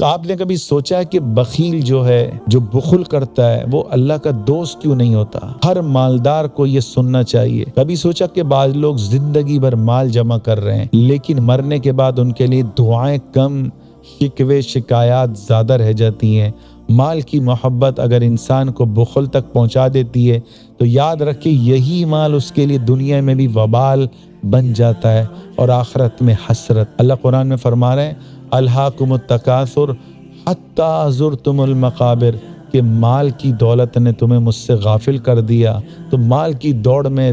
آپ نے کبھی سوچا ہے کہ بخیل جو ہے، جو بخل کرتا ہے، وہ اللہ کا دوست کیوں نہیں ہوتا؟ ہر مالدار کو یہ سننا چاہیے۔ کبھی سوچا کہ بعض لوگ زندگی بھر مال جمع کر رہے ہیں لیکن مرنے کے بعد ان کے لیے دعائیں کم، شکوے شکایات زیادہ رہ جاتی ہیں۔ مال کی محبت اگر انسان کو بخل تک پہنچا دیتی ہے تو یاد رکھے یہی مال اس کے لیے دنیا میں بھی وبال بن جاتا ہے اور آخرت میں حسرت۔ اللہ قرآن میں فرما رہے ہیں الہاکم التکاثر حتی زرتم المقابر، کہ مال کی دولت نے تمہیں مجھ سے غافل کر دیا، تو مال کی دوڑ میں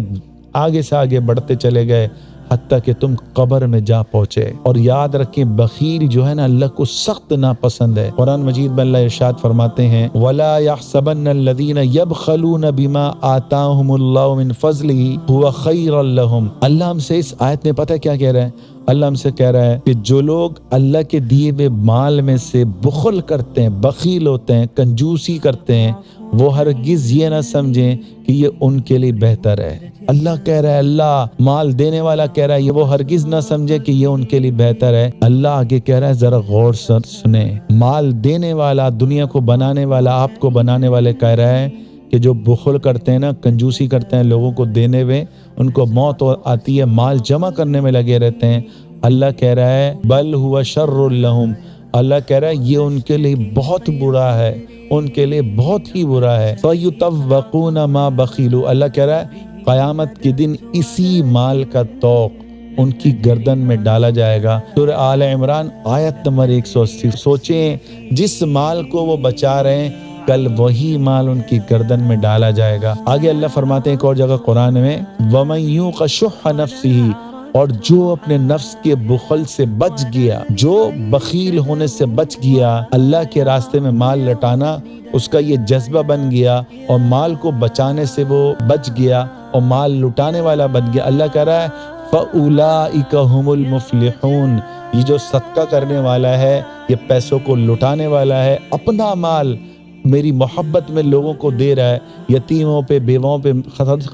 آگے سے آگے بڑھتے چلے گئے حتیٰ کہ تم قبر میں جا پہنچے۔ اور یاد رکھیں بخیل جو ہے نا اللہ کو سخت ناپسند ہے۔ قرآن مجید میں اللہ ارشاد فرماتے ہیں وَلَا يَحْسَبَنَّ الَّذِينَ يَبْخَلُونَ بِمَا آتَاهُمُ اللَّهُ مِنْ فَضْلِهِ هُوَ خَيْرًا لَهُمْ۔ اللہ ہم سے اس آیت میں پتہ کیا کہہ رہا ہے؟ اللہ ہم سے کہہ رہا ہے کہ جو لوگ اللہ کے دیے ہوئے مال میں سے بخل کرتے ہیں، بخیل ہوتے ہیں، کنجوسی کرتے ہیں، وہ ہرگز یہ نہ سمجھیں کہ یہ ان کے لیے بہتر ہے۔ اللہ کہہ رہا ہے، اللہ مال دینے والا کہہ رہا ہے، یہ وہ ہرگز نہ سمجھے کہ یہ ان کے لیے بہتر ہے۔ اللہ آگے کہہ رہا ہے ذرا غور سے سنیں، مال دینے والا، دنیا کو بنانے والا، آپ کو بنانے والے کہہ رہا ہے کہ جو بخل کرتے ہیں نا، کنجوسی کرتے ہیں لوگوں کو دینے میں، ان کو موت آتی ہے، مال جمع کرنے میں لگے رہتے ہیں۔ اللہ کہہ رہا ہے بل ہوا شر لہم، اللہ کہہ رہا ہے یہ ان کے لیے بہت برا ہے، ان کے لیے بہت ہی برا ہے۔ فَيُطَوَّقُونَ مَا بَخِلُوا، اللہ کہہ رہا ہے قیامت کے دن اسی مال کا طوق ان کی گردن میں ڈالا جائے گا۔ سورہ آل عمران آیت نمبر 180۔ سوچیں جس مال کو وہ بچا رہے ہیں کل وہی مال ان کی گردن میں ڈالا جائے گا۔ آگے اللہ فرماتے ہیں ایک اور جگہ قرآن میں وَمَن يُوقَ شُحَّ نَفْسِهِ، اور جو اپنے نفس کے بخل سے بچ گیا، جو بخیل ہونے سے بچ گیا، اللہ کے راستے میں مال لٹانا اس کا یہ جذبہ بن گیا اور مال کو بچانے سے وہ بچ گیا اور مال لٹانے والا بن گیا۔ اللہ کہہ رہا ہے فَأُولَئِكَ هُمُ الْمُفْلِحُونَ، یہ جو صدقہ کرنے والا ہے، یہ پیسوں کو لٹانے والا ہے، اپنا مال میری محبت میں لوگوں کو دے رہا ہے، یتیموں پہ بیواؤں پہ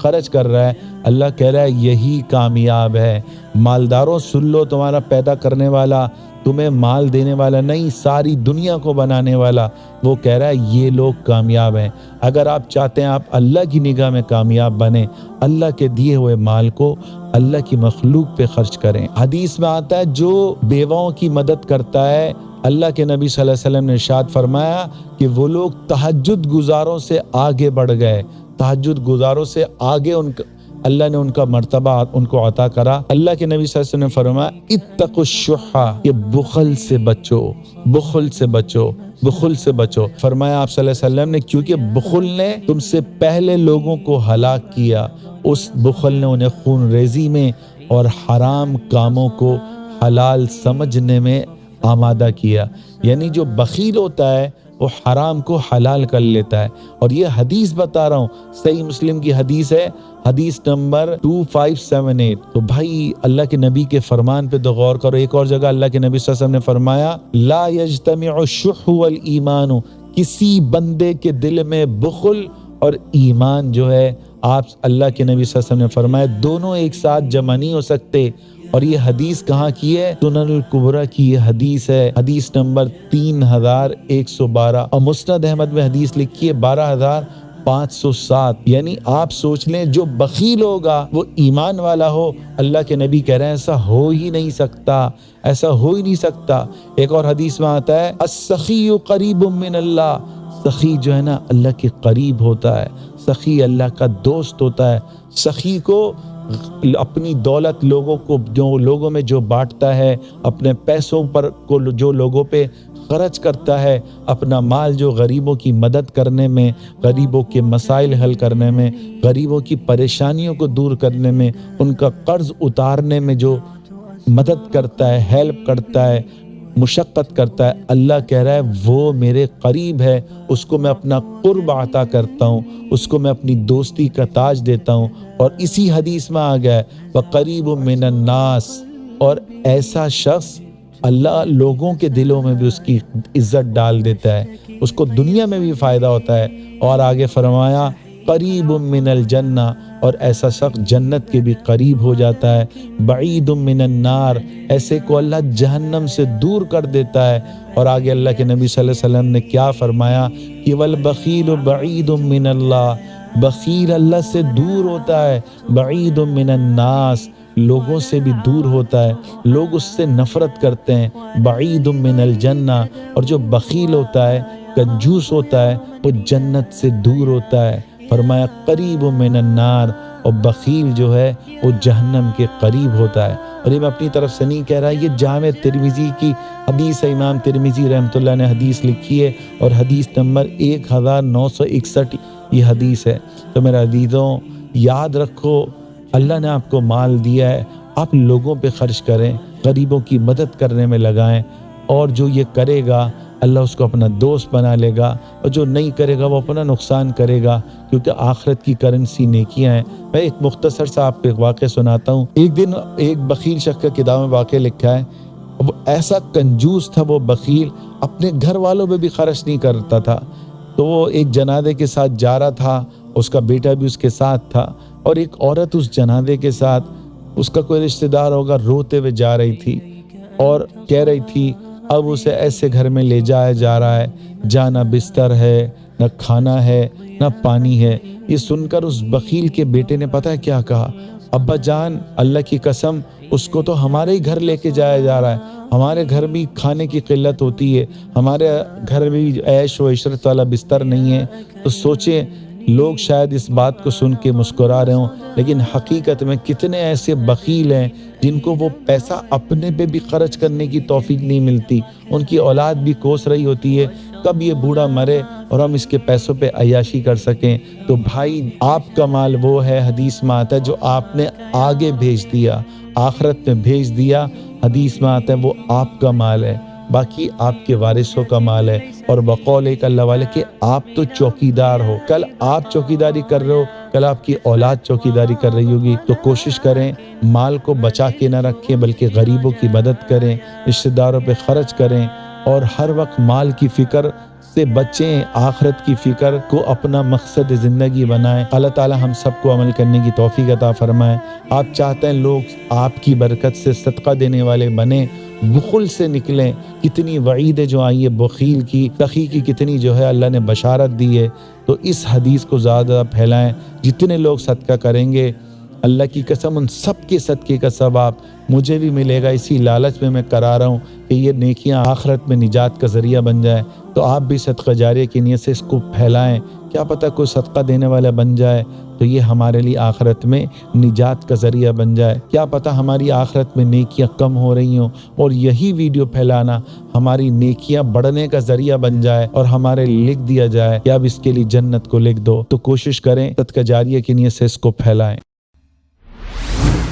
خرچ کر رہا ہے، اللہ کہہ رہا ہے یہی کامیاب ہے۔ مالداروں سن لو، تمہارا پیدا کرنے والا، تمہیں مال دینے والا نہیں، ساری دنیا کو بنانے والا، وہ کہہ رہا ہے یہ لوگ کامیاب ہیں۔ اگر آپ چاہتے ہیں آپ اللہ کی نگاہ میں کامیاب بنیں، اللہ کے دیے ہوئے مال کو اللہ کی مخلوق پہ خرچ کریں۔ حدیث میں آتا ہے جو بیواؤں کی مدد کرتا ہے، اللہ کے نبی صلی اللہ علیہ وسلم نے ارشاد فرمایا کہ وہ لوگ تہجد گزاروں سے آگے بڑھ گئے، تہجد گزاروں سے آگے اللہ نے ان کا مرتبہ ان کو عطا کرا۔ اللہ کے نبی صلی اللہ علیہ وسلم نے فرمایا اتقوا الشح، کہ بخل سے بچو، بخل سے بچو، بخل سے بچو۔ فرمایا آپ صلی اللہ علیہ وسلم نے کیونکہ بخل نے تم سے پہلے لوگوں کو ہلاک کیا، اس بخل نے انہیں خون ریزی میں اور حرام کاموں کو حلال سمجھنے میں آمادہ کیا۔ یعنی جو بخیل ہوتا ہے وہ حرام کو حلال کر لیتا ہے۔ اور یہ حدیث بتا رہا ہوں، صحیح مسلم کی حدیث ہے، حدیث نمبر 2578۔ تو بھائی اللہ کے نبی کے فرمان پہ تو غور کرو۔ ایک اور جگہ اللہ کے نبی صلی اللہ علیہ وسلم نے فرمایا لا یجتمع الشح والایمان، کسی بندے کے دل میں بخل اور ایمان جو ہے، آپ اللہ کے نبی صلی اللہ علیہ وسلم نے فرمایا دونوں ایک ساتھ جمع نہیں ہو سکتے۔ اور یہ حدیث کہاں کی ہے؟ سنن الکبریٰ کی یہ حدیث ہے، حدیث نمبر 3112، اور مسند احمد میں حدیث لکھی ہے 12507۔ یعنی آپ سوچ لیں جو بخیل ہوگا وہ ایمان والا ہو، اللہ کے نبی کہہ رہے ہیں ایسا ہو ہی نہیں سکتا، ایسا ہو ہی نہیں سکتا۔ ایک اور حدیث میں آتا ہے السخی قریب من اللہ، سخی جو ہے نا اللہ کے قریب ہوتا ہے، سخی اللہ کا دوست ہوتا ہے۔ سخی کو اپنی دولت لوگوں کو، جو لوگوں میں جو بانٹتا ہے، اپنے پیسوں پر کو جو لوگوں پہ خرچ کرتا ہے، اپنا مال جو غریبوں کی مدد کرنے میں، غریبوں کے مسائل حل کرنے میں، غریبوں کی پریشانیوں کو دور کرنے میں، ان کا قرض اتارنے میں جو مدد کرتا ہے، ہیلپ کرتا ہے، مشقت کرتا ہے، اللہ کہہ رہا ہے وہ میرے قریب ہے، اس کو میں اپنا قرب عطا کرتا ہوں، اس کو میں اپنی دوستی کا تاج دیتا ہوں۔ اور اسی حدیث میں آ گیا ہے وَقَرِيبٌ مِّنَ النَّاسِ، اور ایسا شخص اللہ لوگوں کے دلوں میں بھی اس کی عزت ڈال دیتا ہے، اس کو دنیا میں بھی فائدہ ہوتا ہے۔ اور آگے فرمایا قریب من الجنہ، اور ایسا شخص جنت کے بھی قریب ہو جاتا ہے، بعید من النار، ایسے کو اللہ جہنم سے دور کر دیتا ہے۔ اور آگے اللہ کے نبی صلی اللہ علیہ وسلم نے کیا فرمایا کہ والبخیل بعید من اللہ، بخیل اللہ سے دور ہوتا ہے، بعید من الناس، لوگوں سے بھی دور ہوتا ہے، لوگ اس سے نفرت کرتے ہیں، بعید من الجنہ، اور جو بخیل ہوتا ہے، کنجوس ہوتا ہے، وہ جنت سے دور ہوتا ہے۔ فرمایا قریب من النار، اور بخیل جو ہے وہ جہنم کے قریب ہوتا ہے۔ اور یہ میں اپنی طرف سے نہیں کہہ رہا، یہ جامع ترمذی کی حدیث ہے، امام ترمذی رحمۃ اللہ نے حدیث لکھی ہے، اور حدیث نمبر 1961 یہ حدیث ہے۔ تو میرے عزیزوں یاد رکھو، اللہ نے آپ کو مال دیا ہے، آپ لوگوں پہ خرچ کریں، غریبوں کی مدد کرنے میں لگائیں، اور جو یہ کرے گا اللہ اس کو اپنا دوست بنا لے گا، اور جو نہیں کرے گا وہ اپنا نقصان کرے گا، کیونکہ آخرت کی کرنسی نیکیاں ہیں۔ میں ایک مختصر سا آپ کو ایک واقعہ سناتا ہوں۔ ایک دن ایک بخیل شخص کا کتاب میں واقعہ لکھا ہے، وہ ایسا کنجوس تھا، وہ بخیل اپنے گھر والوں پہ بھی خرچ نہیں کرتا تھا۔ تو وہ ایک جنازے کے ساتھ جا رہا تھا، اس کا بیٹا بھی اس کے ساتھ تھا، اور ایک عورت اس جنازے کے ساتھ، اس کا کوئی رشتہ دار ہوگا، روتے ہوئے جا رہی تھی اور کہہ رہی تھی اب اسے ایسے گھر میں لے جایا جا رہا ہے جہاں نہ بستر ہے، نہ کھانا ہے، نہ پانی ہے۔ یہ سن کر اس بخیل کے بیٹے نے پتہ ہے کیا کہا؟ ابا جان، اللہ کی قسم، اس کو تو ہمارے ہی گھر لے کے جایا جا رہا ہے، ہمارے گھر بھی کھانے کی قلت ہوتی ہے، ہمارے گھر بھی عیش و عشرت والا بستر نہیں ہے۔ تو سوچیں، لوگ شاید اس بات کو سن کے مسکرا رہے ہوں، لیکن حقیقت میں کتنے ایسے بخیل ہیں جن کو وہ پیسہ اپنے پہ بھی خرچ کرنے کی توفیق نہیں ملتی، ان کی اولاد بھی کوس رہی ہوتی ہے کب یہ بوڑھا مرے اور ہم اس کے پیسوں پہ عیاشی کر سکیں۔ تو بھائی، آپ کا مال وہ ہے، حدیث میں آتا ہے، جو آپ نے آگے بھیج دیا، آخرت میں بھیج دیا، حدیث میں آتا ہے وہ آپ کا مال ہے، باقی آپ کے وارثوں کا مال ہے۔ اور بقول ایک اللہ والے کہ آپ تو چوکیدار ہو، کل آپ چوکیداری کر رہے ہو، کل آپ کی اولاد چوکیداری کر رہی ہوگی۔ تو کوشش کریں مال کو بچا کے نہ رکھیں، بلکہ غریبوں کی مدد کریں، رشتہ داروں پہ خرچ کریں، اور ہر وقت مال کی فکر سے بچیں، آخرت کی فکر کو اپنا مقصد زندگی بنائیں۔ اللہ تعالی ہم سب کو عمل کرنے کی توفیق عطا فرمائے۔ آپ چاہتے ہیں لوگ آپ کی برکت سے صدقہ دینے والے بنیں، بخل سے نکلیں۔ کتنی وعید ہے جو آئی ہے بخیل کی، سخی کی کتنی جو ہے اللہ نے بشارت دی ہے۔ تو اس حدیث کو زیادہ پھیلائیں، جتنے لوگ صدقہ کریں گے اللہ کی قسم ان سب کے صدقے کا ثواب مجھے بھی ملے گا۔ اسی لالچ میں میں کرا رہا ہوں کہ یہ نیکیاں آخرت میں نجات کا ذریعہ بن جائے۔ تو آپ بھی صدقہ جاریہ کی نیت سے اس کو پھیلائیں، کیا پتہ کوئی صدقہ دینے والا بن جائے تو یہ ہمارے لیے آخرت میں نجات کا ذریعہ بن جائے۔ کیا پتہ ہماری آخرت میں نیکیاں کم ہو رہی ہوں اور یہی ویڈیو پھیلانا ہماری نیکیاں بڑھنے کا ذریعہ بن جائے، اور ہمارے لکھ دیا جائے کہ اب اس کے لیے جنت کو لکھ دو۔ تو کوشش کریں صدقہ جاریہ کی نیت سے اس کو پھیلائیں۔